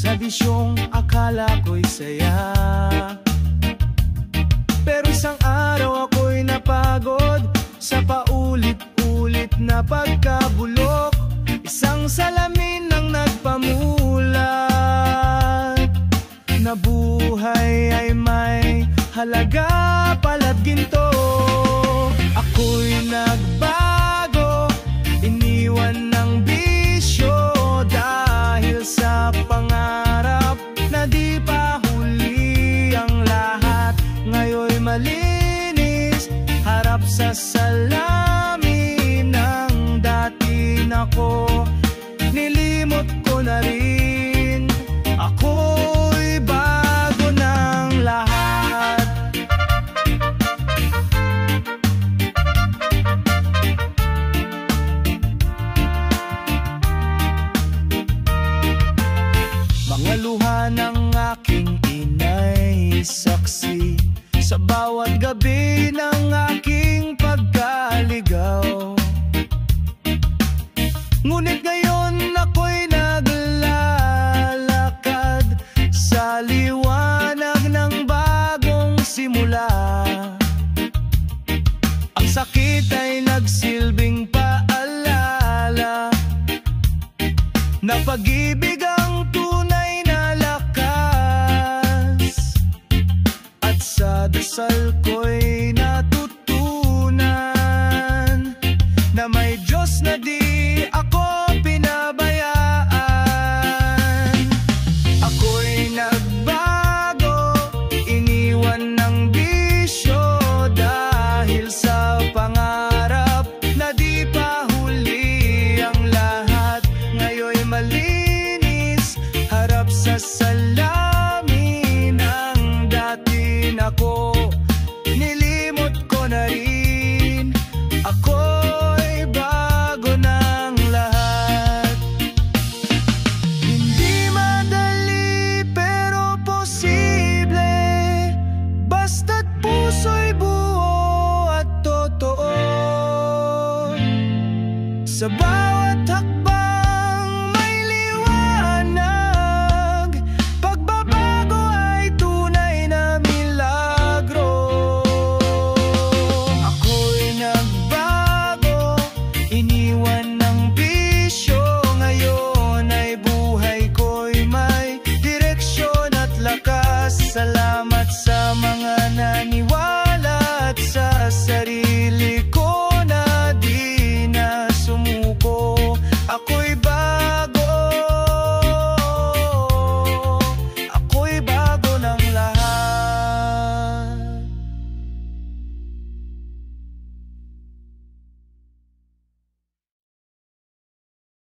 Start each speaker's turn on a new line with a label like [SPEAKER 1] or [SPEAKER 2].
[SPEAKER 1] Tradisyong akala ko'y saya, pero isang araw ako'y napagod sa paulit-ulit na pagkabulok. Isang salamin ang nagpamulat na buhay ay may halaga pala't ginto. Ako'y nagbago, iniwan ng bisyo dahil sa pangarap na di pa huli ang lahat. Ngayon'y malinis, harap sa salamin ng dati nako. Nilimot ko na rin, ako'y bago ng lahat. Mga luha ng aking inay, saksi sa bawat gabi ng aking pagkaligaw. Ngunit ngayon ako'y naglalakad sa liwanag ng bagong simula. Ang sakit ay nagsilbing paalala na pag-ibig ang tunay na lakas, at sa dasal ko'y natutunan na may Diyos na di ako pinabayaan. Ako'y nagbago, iniwan ng bisyo dahil sa pangarap na di pa huli ang lahat. Ngayon'y malinis, harap sa salamin ng dati nako. Nilimot ko na rin, ako'y bago ng lahat. Hindi madali pero posible, basta't puso'y buo at totoo. Sa